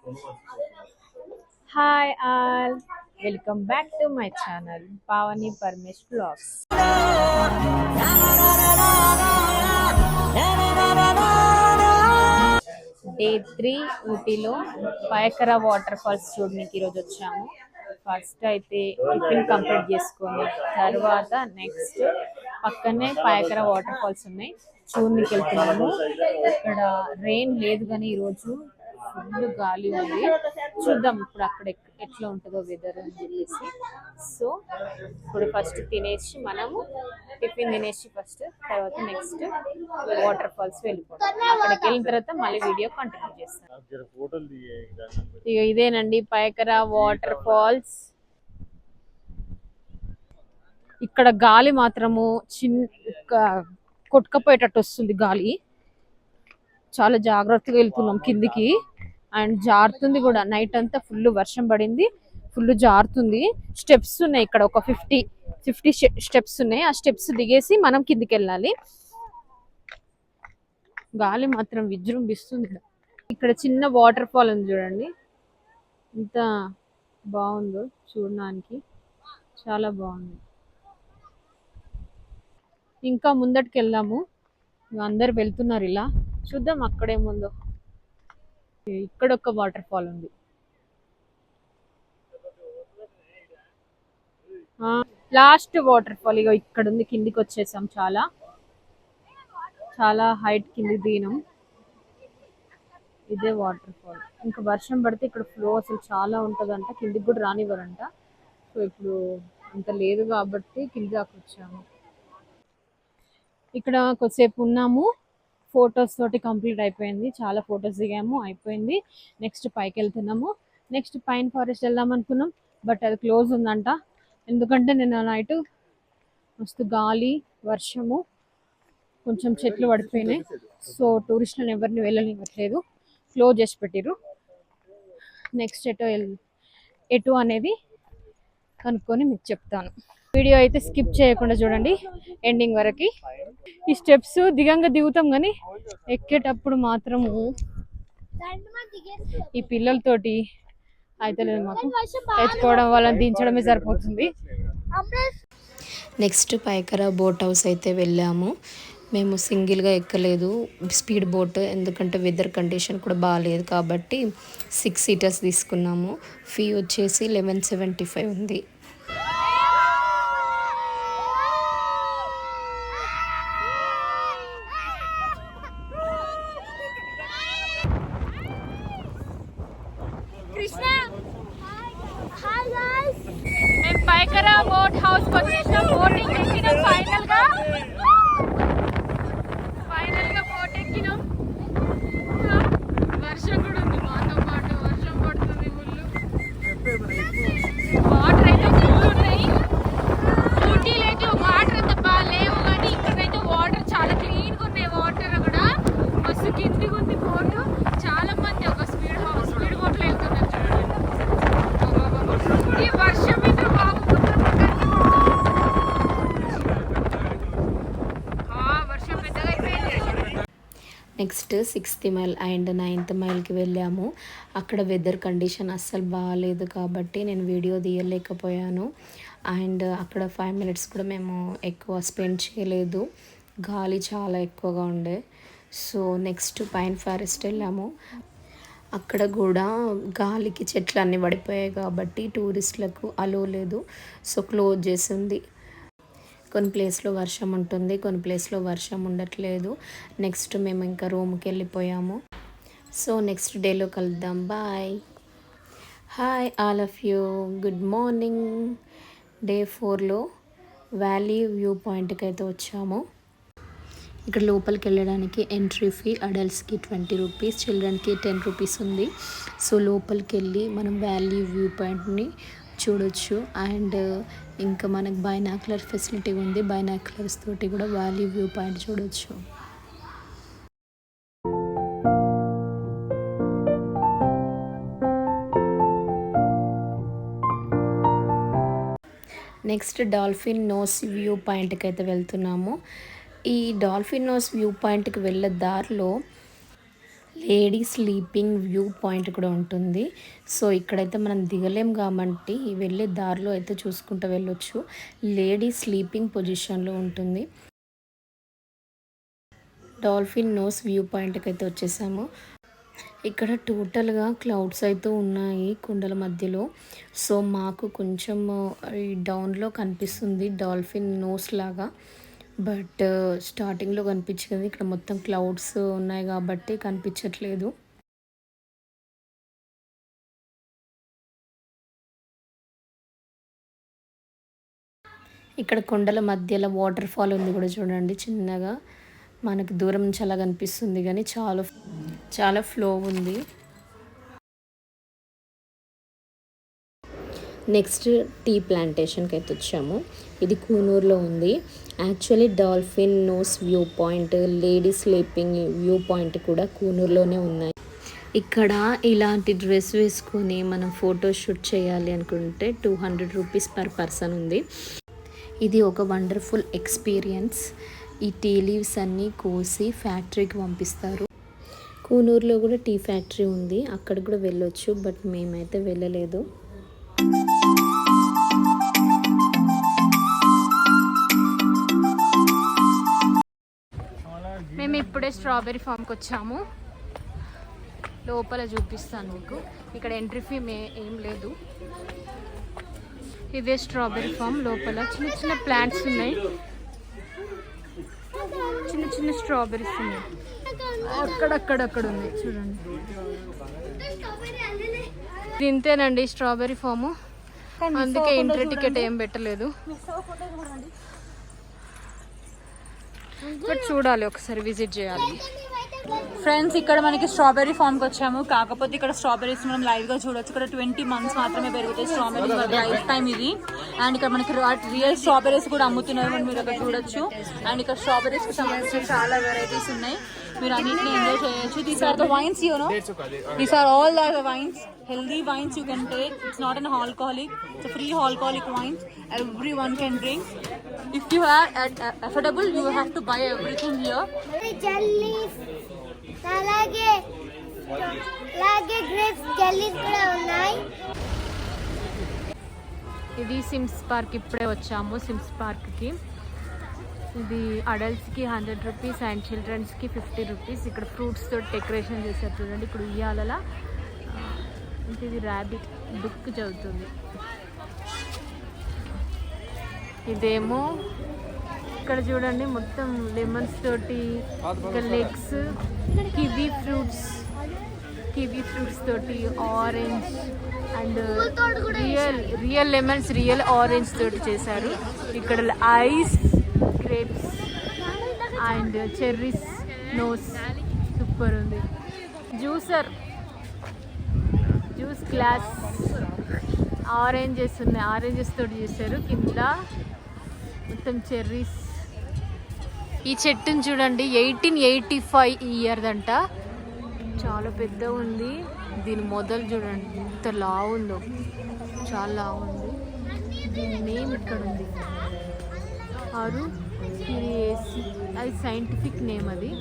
Hi all, welcome back to my channel Pavani Parmesh Vlogs. Day 3 ఊటీలో పయకరా water falls చూడడానికి ఈరోజు వచ్చాము. First అయితే టిఫిన్ కంప్లీట్ చేసుకొని తర్వాత నెక్స్ట్ పక్కనే పయకరా వాటర్ ఫాల్స్ ఉన్నాయి, చూడడానికి వెళ్తున్నాము. ఇక్కడ రెయిన్ లేదు కానీ ఈరోజు ఫుల్ గాలి ఉంది. చూద్దాం ఇప్పుడు అక్కడ ఎట్లా ఉంటుందో వెదర్ అని చెప్పేసి. సో ఇప్పుడు ఫస్ట్ తినేసి మనము టిఫిన్ తినేసి ఫస్ట్ తర్వాత నెక్స్ట్ వాటర్ ఫాల్స్ వెళ్ళిపోతాం. అక్కడికి వెళ్ళిన తర్వాత మళ్ళీ వీడియో కంటిన్యూ చేస్తాను. ఇక ఇదేనండి పయకరా వాటర్ ఫాల్స్. ఇక్కడ గాలి మాత్రము కొట్టుకపోయేటట్టు వస్తుంది గాలి. చాలా జాగ్రత్తగా వెళ్తున్నాం కిందికి. అండ్ జారుతుంది కూడా. నైట్ అంతా ఫుల్ వర్షం పడింది, ఫుల్ జారుతుంది. స్టెప్స్ ఉన్నాయి ఇక్కడ, ఒక 50 స్టెప్స్ ఉన్నాయి. ఆ స్టెప్స్ దిగేసి మనం కిందికి వెళ్ళాలి. గాలి మాత్రం విజృంభిస్తుంది. ఇక్కడ చిన్న వాటర్ ఫాల్ ఉంది చూడండి, ఎంత బాగుందో చూడడానికి, చాలా బాగుంది. ఇంకా ముందటికి వెళ్దాము. అందరు వెళ్తున్నారు ఇలా, చూద్దాం అక్కడేముందో. ఇక్కడ ఒక వాటర్ ఫాల్ ఉంది. లాస్ట్ వాటర్ ఫాల్ ఇక ఇక్కడ ఉంది. కిందికి వచ్చేసాం, చాలా చాలా హైట్ కింది దిగినాం. ఇదే వాటర్ ఫాల్. ఇంకా వర్షం పడితే ఇక్కడ ఫ్లో అసలు చాలా ఉంటుందంట, కిందికి కూడా రానివ్వరంట. సో ఇప్పుడు అంత లేదు కాబట్టి కింది దాకా వచ్చాము. ఇక్కడ కొద్దిసేపు ఉన్నాము, ఫొటోస్ తోటి కంప్లీట్ అయిపోయింది. చాలా ఫొటోస్ దిగాము, అయిపోయింది. నెక్స్ట్ పైకి వెళ్తున్నాము. నెక్స్ట్ పైన్ ఫారెస్ట్ వెళ్దాం అనుకున్నాం, బట్ అది క్లోజ్ ఉందంట. ఎందుకంటే నిన్న నైట్ మస్తు గాలి వర్షము, కొంచెం చెట్లు పడిపోయినాయి. సో టూరిస్టులను ఎవరిని వెళ్ళనివ్వట్లేదు, క్లోజ్ చేసి పెట్టిరు. నెక్స్ట్ ఎటు అనేది కనుక్కొని మీకు చెప్తాను. వీడియో అయితే స్కిప్ చేయకుండా చూడండి ఎండింగ్ వరకు. ఈ స్టెప్స్ దిగుతాం కానీ ఎక్కేటప్పుడు మాత్రము ఈ పిల్లలతోటి అయితే లేదు మాకు. తెచ్చుకోవడం వాళ్ళని దించడమే సరిపోతుంది. నెక్స్ట్ పైకరా బోట్ హౌస్ అయితే వెళ్ళాము. మేము సింగిల్గా ఎక్కలేదు, స్పీడ్ బోట్. ఎందుకంటే వెదర్ కండిషన్ కూడా బాగాలేదు కాబట్టి 6 సీటర్స్ తీసుకున్నాము. ఫీ వచ్చేసి 1175 ఉంది. మేము పైకరా బోట్ హౌస్ కి వచ్చేసినాం. బోటింగ్ ఎక్కినాం. ఫైనల్ గా బోట్ ఎక్కినాం. వర్షం కూడా ఉంది మాతో పాటు, వర్షం పడుతుంది ఫుల్. వాటర్ అయితే ఫుల్ ఉన్నాయి. ఊటీలో అయితే వాటర్ అంత బాగా లేవు కానీ ఇక్కడైతే వాటర్ చాలా క్లీన్ గా ఉన్నాయి. వాటర్ కూడా మస్తు కిందిగా ఉంది బోటు. చాలా మంది ఒక స్పీడ్ బోట్ లో వెళ్తున్నారు చూడండి. ఈ వర్షం అయితే బాబు వర్షం పెద్దగా అయిపోయింది. Next 6th mile and 9th మైల్కి వెళ్ళాము. అక్కడ వెదర్ కండిషన్ అస్సలు బాగాలేదు కాబట్టి నేను వీడియో తీయలేకపోయాను. అండ్ అక్కడ 5 minutes కూడా మేము ఎక్కువ స్పెండ్ చేయలేదు, గాలి చాలా ఎక్కువగా ఉండే. సో నెక్స్ట్ పైన్ ఫారెస్ట్ వెళ్ళాము. అక్కడ కూడా గాలికి చెట్లు అన్నీ పడిపోయాయి కాబట్టి టూరిస్టులకు అలో లేదు. సో క్లోజ్ చేసింది. కొన్ని ప్లేస్లో వర్షం ఉంటుంది, కొన్ని ప్లేస్లో వర్షం ఉండట్లేదు. నెక్స్ట్ మేము ఇంకా రూమ్కి వెళ్ళిపోయాము. సో నెక్స్ట్ డేలో కలుద్దాం. Bye. Hi all of you, good morning. Day 4లో వ్యాలీ వ్యూ పాయింట్కి అయితే వచ్చాము. ఇక్కడ లోపలికి వెళ్ళడానికి ఎంట్రీ ఫీ అడల్ట్స్కి 20 రూపీస్, చిల్డ్రన్కి 10 రూపీస్ ఉంది. సో లోపలికి వెళ్ళి మనం వ్యాలీ వ్యూ పాయింట్ని చూడొచ్చు. అండ్ ఇంకా మనకు బైనాక్యులర్ ఫెసిలిటీ ఉంది, బైనాక్యులర్స్ తోటి కూడా వ్యాలీ వ్యూ పాయింట్ చూడొచ్చు. నెక్స్ట్ డాల్ఫిన్ నోస్ వ్యూ పాయింట్కి అయితే వెళ్తున్నాము. ఈ డాల్ఫిన్ నోస్ వ్యూ పాయింట్కి వెళ్ళే దారిలో లేడీ స్లీపింగ్ వ్యూ పాయింట్ కూడా ఉంటుంది. సో ఇక్కడైతే మనం దిగలేం కాబట్టి వెళ్ళే దారిలో అయితే చూసుకుంటూ వెళ్ళొచ్చు. లేడీ స్లీపింగ్ పొజిషన్లో ఉంటుంది. డాల్ఫిన్ నోస్ వ్యూ పాయింట్కి అయితే వచ్చేసాము. ఇక్కడ టోటల్గా క్లౌడ్స్ అయితే ఉన్నాయి కొండల మధ్యలో. సో మాకు కొంచెం ఈ డౌన్లో కనిపిస్తుంది డాల్ఫిన్ నోస్ లాగా. బట్ స్టార్టింగ్లో కనిపించింది, ఇక్కడ మొత్తం క్లౌడ్స్ ఉన్నాయి కాబట్టి కనిపించట్లేదు. ఇక్కడ కొండల మధ్యలో వాటర్ ఫాల్ ఉంది కూడా చూడండి, చిన్నగా మనకి దూరం నుంచి అలా కనిపిస్తుంది కానీ చాలా చాలా ఫ్లో ఉంది. నెక్స్ట్ టీ ప్లాంటేషన్కి అయితే వచ్చాము. ఇది కూనూరులో ఉంది. Actually dolphin nose view point, lady sleeping view point కూడా కూనూరులోనే ఉన్నాయి. ఇక్కడ ఇలాంటి డ్రెస్ వేసుకొని మనం ఫోటోషూట్ చేయాలి అనుకుంటే 200 రూపీస్ పర్ పర్సన్ ఉంది. ఇది ఒక వండర్ఫుల్ ఎక్స్పీరియన్స్. ఈ టీ లీవ్స్ అన్నీ కోసి ఫ్యాక్టరీకి పంపిస్తారు. కూనూరులో కూడా టీ ఫ్యాక్టరీ ఉంది, అక్కడ కూడా వెళ్ళొచ్చు, బట్ మేమైతే వెళ్ళలేదు. మేము ఇప్పుడే స్ట్రాబెర్రీ ఫామ్కి వచ్చాము. లోపల చూపిస్తాను మీకు. ఇక్కడ ఎంట్రీ ఫీ ఏం లేదు. ఇదే స్ట్రాబెర్రీ ఫామ్. లోపల చిన్న చిన్న ప్లాంట్స్ ఉన్నాయి, చిన్న చిన్న స్ట్రాబెర్రీస్ ఉన్నాయి. అక్కడక్కడ ఉంది చూడండి. ఇంతేనండి స్ట్రాబెర్రీ ఫాము, అందుకే ఎంట్రీ టికెట్ ఏం పెట్టలేదు. బట్ చూడాలి, ఒకసారి విజిట్ చేయాలి. ఫ్రెండ్స్, ఇక్కడ మనకి స్ట్రాబెర్రీ ఫామ్కి వచ్చాము. కాకపోతే ఇక్కడ స్ట్రాబెర్రీస్ మనం లైవ్గా చూడొచ్చు. ఇక్కడ 20 months మాత్రమే పెరుగుతాయి స్ట్రాబెర్రీస్, లైఫ్ టైం ఇది. అండ్ ఇక్కడ మనకి రియల్ స్ట్రాబెర్రీస్ కూడా అమ్ముతున్నారు, మనం మీరు అక్కడ చూడొచ్చు. అండ్ ఇక్కడ స్ట్రాబెర్రీస్కి సంబంధించిన చాలా వెరైటీస్ ఉన్నాయి, మీరు అన్నింటినీ ఎంజాయ్ చేయొచ్చు. These are the wines, you know, these are all the wines, healthy wines you can take. It's not an alcoholic, it's a free alcoholic wines, everyone can drink. If you are affordable, you have to buy everything here. jellies అలాగే grapes jellies కూడా ఉన్నాయి. ఇది sims park. ఇప్పుడే వచ్చాము sims పార్క్కి. ఇది అడల్ట్స్కి 100 rupees and చిల్డ్రన్స్కి 50 rupees. ఇక్కడ fruits తోటి డెకరేషన్ చేశారు చూడండి. ఇక్కడ ఉయ్యాలలా ఇది ర్యాబిట్ బుక్ చదువుతుంది. ఇదేమో ఇక్కడ చూడండి మొత్తం లెమన్స్ తోటి, ఇంకా లెగ్స్, కివీ ఫ్రూట్స్ తోటి, orange and real lemons, real orange తోటి చేశారు. ఇక్కడ ice, grapes and cherries nose, super ఉంది. జ్యూస్ గ్లాస్, ఆరెంజెస్ ఉన్నాయి, ఆరెంజెస్ తోటి చేశారు. కింద మొత్తం చెర్రీస్. ఈ చెట్టుని చూడండి, 1885 ఇయర్దంట. చాలా పెద్ద ఉంది. దీని మొదలు చూడండి ఎంత లావు ఉందో, చాలా లావు ఉంది. దీని నేమ్ ఇక్కడ ఉంది, అరుకిరియేసి, అది సైంటిఫిక్ నేమ్. అది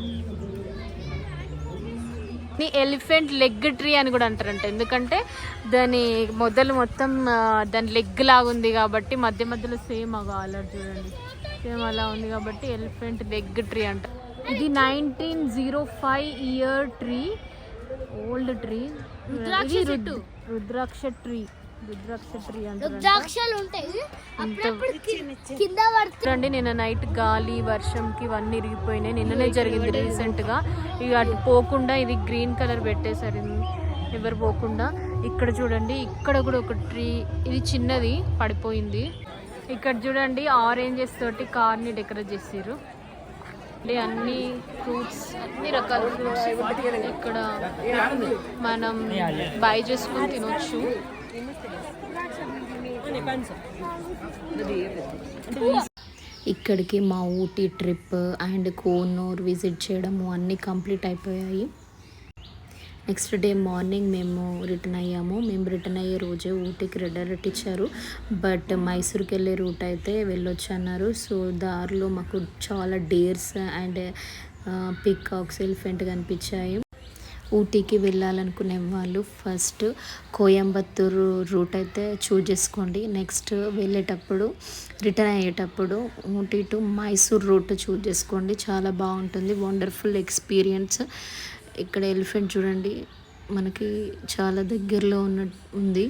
ఎలిఫెంట్ లెగ్ ట్రీ అని కూడా అంటారంట, ఎందుకంటే దాని మొదలు మొత్తం దాని లెగ్ లాగా ఉంది కాబట్టి మధ్య మధ్యలో సేమ్ అలా చూడండి, సేమ్ అలా ఉంది కాబట్టి ఎలిఫెంట్ లెగ్ ట్రీ అంట. ఇది 1905 ఇయర్ ట్రీ, ఓల్డ్ ట్రీ. రుద్రాక్ష ట్రీ చూడండి. నిన్న నైట్ గాలి వర్షంకి ఇవన్నీ ఇరిగిపోయినాయి. నిన్ననే జరిగింది రీసెంట్గా. ఇక అటు పోకుండా ఇది గ్రీన్ కలర్ పెట్టేశారు, ఎవరు పోకుండా. ఇక్కడ చూడండి, ఇక్కడ కూడా ఒక ట్రీ, ఇది చిన్నది పడిపోయింది. ఇక్కడ చూడండి ఆరెంజెస్ తోటి కార్ని డెకరేట్ చేసారు. అన్ని ఫ్రూట్స్, అన్ని రకాల ఫ్రూట్స్ ఇక్కడ మనం బై చేసుకుని తినొచ్చు. ఇక్కడికి మా Ooty trip and conure visit చేయడము అన్నీ కంప్లీట్ అయిపోయాయి. నెక్స్ట్ డే మార్నింగ్ మేము రిటర్న్ అయ్యాము. మేము రిటర్న్ అయ్యే రోజే ఊటీకి రెడ్ అలర్ట్ ఇచ్చారు, బట్ మైసూర్కి వెళ్ళే రూట్ అయితే వెళ్ళొచ్చు అన్నారు. సో దారిలో మాకు చాలా డేర్స్ అండ్ పికాక్స్, ఎలిఫెంట్ కనిపించాయి. ఊటీకి వెళ్ళాలనుకునే వాళ్ళు ఫస్ట్ కోయంబత్తూరు రూట్ అయితే చూజ్ చేసుకోండి. నెక్స్ట్ వెళ్ళేటప్పుడు రిటర్న్ అయ్యేటప్పుడు Ooty to Mysore route choose చేసుకోండి. చాలా బాగుంటుంది, వండర్ఫుల్ ఎక్స్పీరియన్స్. ఇక్కడ ఎలిఫెంట్ చూడండి, మనకి చాలా దగ్గరలో ఉంది.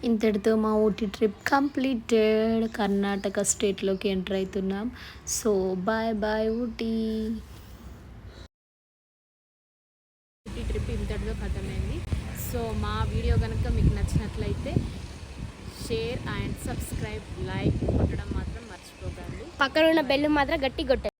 ఇంతటితో మా ఊటీ ట్రిప్ కంప్లీటెడ్. కర్ణాటక స్టేట్లోకి ఎంటర్ అవుతున్నాం. So bye bye Ooty. Ooty trip ఇంతటితో ఖతమైంది. సో మా వీడియో కనుక మీకు నచ్చినట్లయితే షేర్ అండ్ సబ్స్క్రైబ్, లైక్ కొట్టడం మాత్రం మర్చిపోకండి. పక్కన ఉన్న బెల్ మాత్రం గట్టి కొట్టండి.